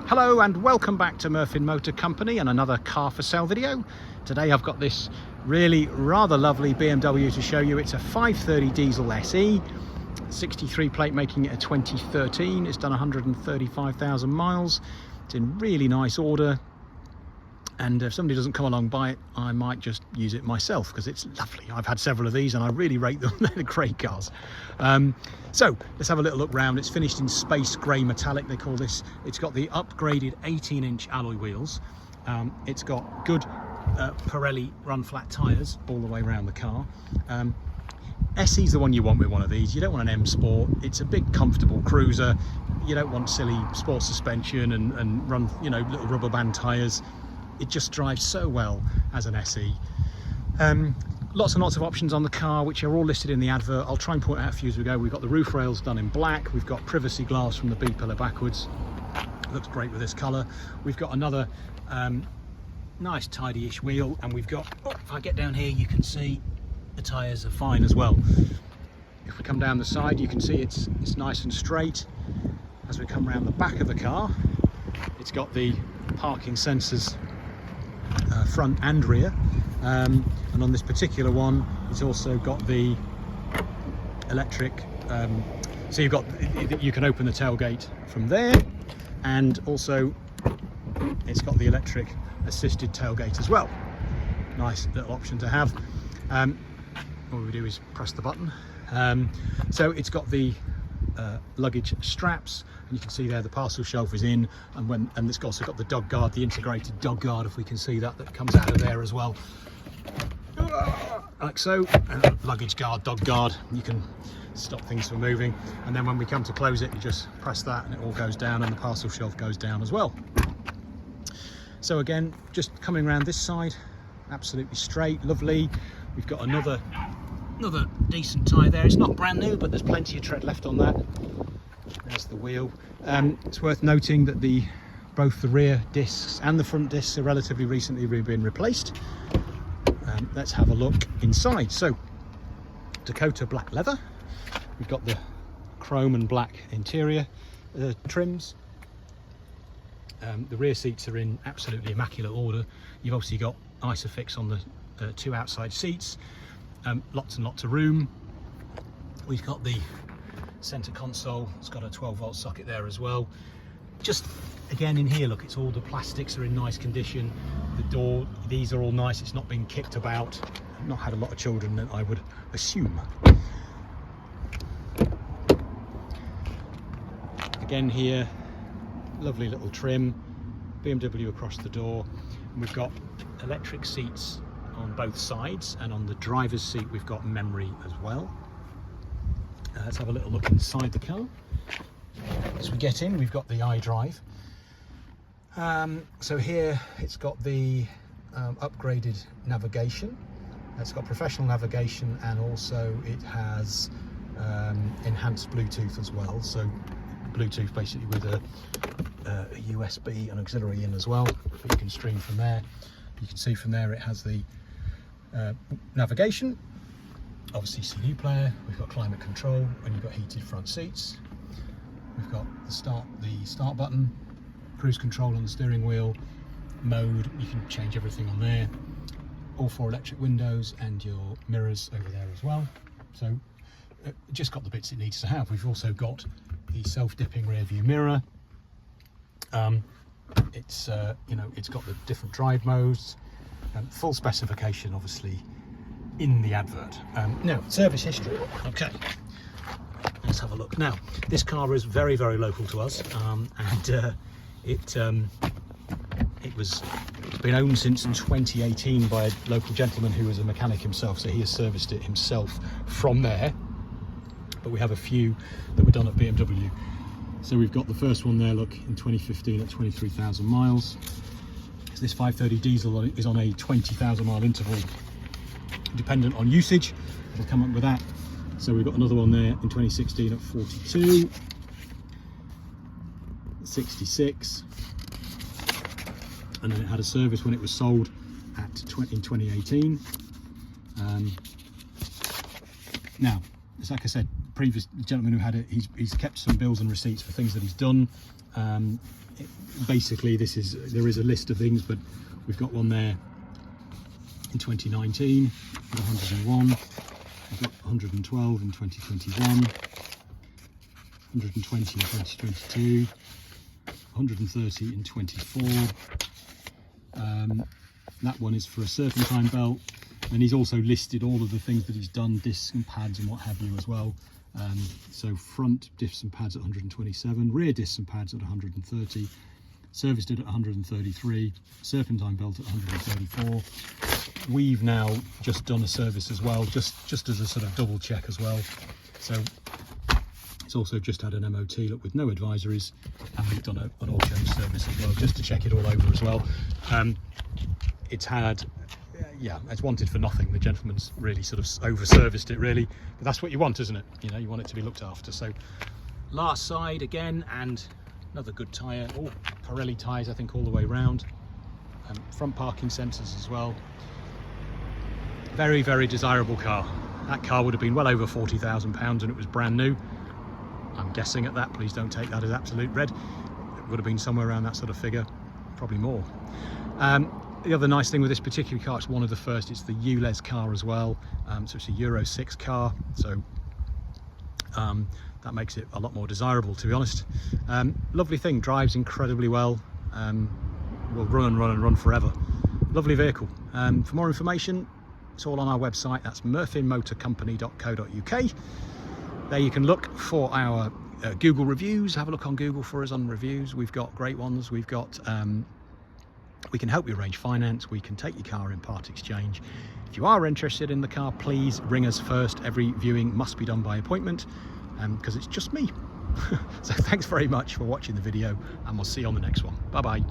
Hello and welcome back to Murfin Motor Company and another car for sale video. Today I've got this really rather lovely BMW to show you. It's a 530 diesel SE, 63 plate, making it a 2013. It's done 135,000 miles. It's in really nice order. And if somebody doesn't come along buy it, I might just use it myself because it's lovely. I've had several of these and I really rate them. They're great cars. So let's have a little look round. It's finished in space grey metallic, they call this. It's got the upgraded 18-inch alloy wheels. It's got good Pirelli run flat tyres all the way around the car. SE's the one you want with one of these. You don't want an M Sport. It's a big comfortable cruiser. You don't want silly sport suspension and run, you know, little rubber band tyres. It just drives so well as an SE. Lots and lots of options on the car, which are all listed in the advert. I'll try and point out a few as we go. We've got the roof rails done in black. We've got privacy glass from the B-pillar backwards. Looks great with this colour. We've got another nice tidy-ish wheel, and we've got, if I get down here, you can see the tyres are fine as well. If we come down the side, you can see it's nice and straight. As we come around the back of the car, it's got the parking sensors front and rear, and on this particular one it's also got the electric, so you've got, you can open the tailgate from there, and also it's got the electric assisted tailgate as well. Nice little option to have. All we do is press the button. So it's got the luggage straps, and you can see there the parcel shelf is in, and it's also got the dog guard, the integrated dog guard, if we can see that comes out of there as well, like so. And luggage guard, dog guard, you can stop things from moving, and then when we come to close it, you just press that and it all goes down, and the parcel shelf goes down as well. So again, just coming around this side, absolutely straight, lovely. We've got another decent tyre there. It's not brand new, but there's plenty of tread left on that. There's the wheel. It's worth noting that both the rear discs and the front discs are relatively recently been replaced. Let's have a look inside. So, Dakota black leather. We've got the chrome and black interior trims. The rear seats are in absolutely immaculate order. You've obviously got Isofix on the two outside seats. Lots and lots of room. We've got the center console. It's got a 12-volt socket there as well. Just again in here, look, it's all the plastics are in nice condition. The door, these are all nice. It's not been kicked about. I've not had a lot of children, I would assume. Again here, lovely little trim, BMW across the door. And we've got electric seats on both sides, and on the driver's seat we've got memory as well. Let's have a little look inside the car. As we get in, we've got the iDrive. So here it's got the upgraded navigation. It's got professional navigation, and also it has enhanced Bluetooth as well. So Bluetooth basically with a USB and auxiliary in as well, but you can stream from there. You can see from there it has the navigation, obviously CD player. We've got climate control, and you've got heated front seats. We've got the start button, cruise control on the steering wheel, mode, you can change everything on there. All 4 electric windows, and your mirrors over there as well. So just got the bits it needs to have. We've also got the self-dipping rear view mirror. It's you know, it's got the different drive modes, and full specification obviously in the advert. Now, service history. Okay, let's have a look. Now, this car is very, very local to us, and it's been owned since 2018 by a local gentleman who was a mechanic himself, so he has serviced it himself from there. But we have a few that were done at BMW. So we've got the first one there, look, in 2015 at 23,000 miles. So this 530 diesel is on a 20,000 mile interval, dependent on usage. It'll come up with that. So we've got another one there in 2016 at 42, 66, and then it had a service when it was sold in 2018. Now, it's like I said, previous gentleman who had it, he's kept some bills and receipts for things that he's done. Basically, there is a list of things, but we've got one there in 2019, 101, we've got 112 in 2021, 120 in 2022, 130 in 24. That one is for a serpentine belt, and he's also listed all of the things that he's done, discs and pads and what have you as well. So front discs and pads at 127, rear discs and pads at 130, serviced it at 133, serpentine belt at 134. We've now just done a service as well, just as a sort of double check as well. So it's also just had an MOT, look, with no advisories, and we've done an oil change service as well, just to check it all over as well. It's had, yeah, it's wanted for nothing. The gentleman's really sort of over serviced it really, but that's what you want, isn't it? You know, you want it to be looked after. So last side again, and another good tyre, all Pirelli tyres I think all the way round. Front parking sensors as well. Very, very desirable car. That car would have been well over £40,000 and it was brand new. I'm guessing at that, please don't take that as absolute red. It would have been somewhere around that sort of figure, probably more. The other nice thing with this particular car, it's one of the first, it's the ULEZ car as well. So it's a Euro 6 car, so that makes it a lot more desirable, to be honest. Lovely thing, drives incredibly well, will run and run and run forever. Lovely vehicle. For more information, it's all on our website, that's murfinmotorcompany.co.uk. There you can look for our Google reviews. Have a look on Google for us on reviews. We've got great ones. We've got we can help you arrange finance. We can take your car in part exchange. If you are interested in the car, please ring us first. Every viewing must be done by appointment because it's just me. So thanks very much for watching the video, and we'll see you on the next one. Bye bye.